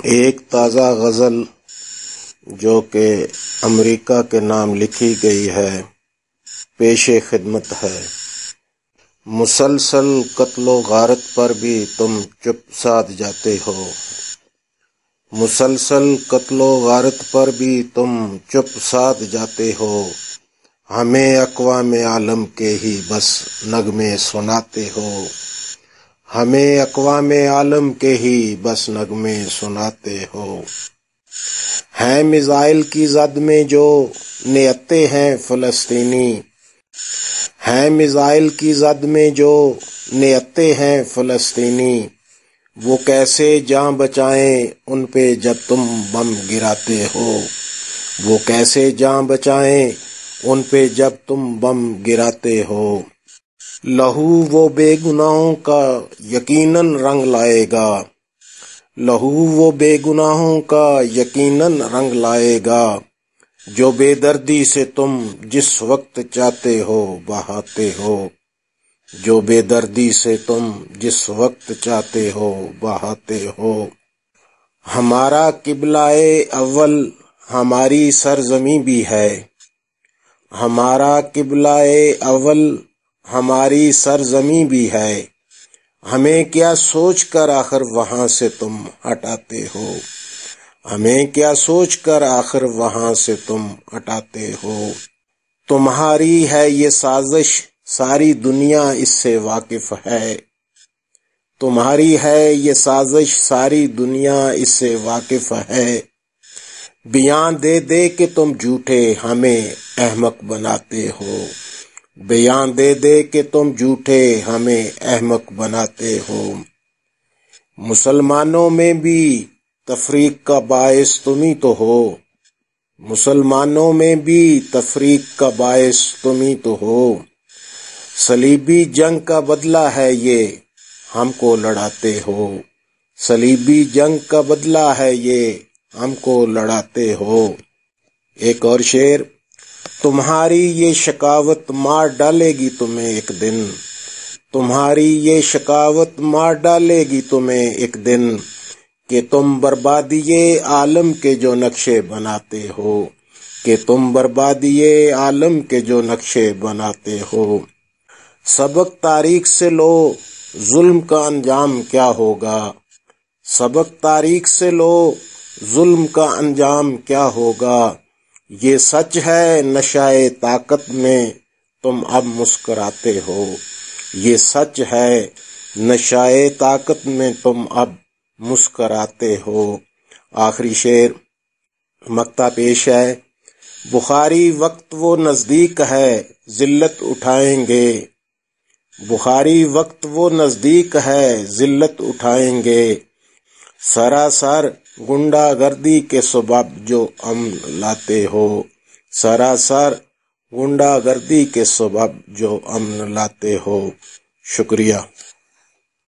ایک تازہ غزل جو کہ امریکہ کے نام لکھی گئی ہے پیش خدمت ہے۔ مسلسل قتل و غارت پر بھی تم چپ سادھ جاتے ہو، مسلسل قتل و غارت پر بھی تم چپ سادھ جاتے ہو، ہمیں اقوام عالم کے ہی بس نغمے سناتے ہو، ہمیں اقوام عالم کے ہی بس نغمے سناتے ہو۔ ہیں میزائل کی زد میں جو نہتے ہیں فلسطینی، ہیں میزائل کی زد میں جو نہتے ہیں فلسطینی، وہ کیسے جان بچائیں ان پہ جب تم بم گراتے ہو، وہ کیسے جان بچائیں ان پہ جب تم بم گراتے ہو۔ لہو وہ بے گناہوں کا یقیناً رنگ لائے گا، لہو وہ بے گناہوں کا یقیناً رنگ لائے گا، جو بے دردی سے تم جس وقت چاہتے ہو بہاتے ہو، جو بے دردی سے تم جس وقت چاہتے ہو بہاتے ہو۔ ہمارا قبلہ اول ہماری سرزمیں بھی ہے، ہمارا قبلہ اول ہماری سرزمیں بھی ہے، ہمیں کیا سوچ کر آخر وہاں سے تم ہٹاتے ہو، ہمیں کیا سوچ کر آخر وہاں سے تم ہٹاتے ہو۔ تمہاری ہے یہ سازش ساری دنیا اس سے واقف ہے، تمہاری ہے یہ سازش ساری دنیا اس سے واقف ہے، بیان دے دے کہ تم جھوٹے ہمیں احمق بناتے ہو، بیان دے دے کہ تم جھوٹے ہمیں احمق بناتے ہو۔ مسلمانوں میں بھی تفریق کا باعث تم ہی تو ہو، مسلمانوں میں بھی تفریق کا باعث تم ہی تو ہو، صلیبی جنگ کا بدلہ ہے یہ ہم کو لڑاتے ہو، صلیبی جنگ کا بدلہ ہے یہ ہم کو لڑاتے ہو۔ ایک اور شعر، تمہاری یہ شقاوت مار ڈالے گی تمہیں ایک دن، تمہاری یہ شقاوت مار ڈالے گی تمہیں ایک دن، کہ تم بربادی عالم کے جو نقشے بناتے ہو، کہ تم بربادی عالم کے جو نقشے بناتے ہو۔ سبق تاریخ سے لو ظلم کا انجام کیا ہوگا، سبق تاریخ سے لو ظلم کا انجام کیا ہوگا، یہ سچ ہے نشۂ طاقت میں تم اب مسکراتے ہو، یہ سچ ہے نشۂ طاقت میں تم اب مسکراتے ہو۔ آخری شعر مقطع پیش ہے۔ بخاری وقت وہ نزدیک ہے ذلت اٹھائیں گے، بخاری وقت وہ نزدیک ہے ذلت اٹھائیں گے، سراسر غنڈہ گردی کے سبب جو امن لاتے ہو، سراسر غنڈہ گردی کے سبب جو امن لاتے ہو۔ شکریہ۔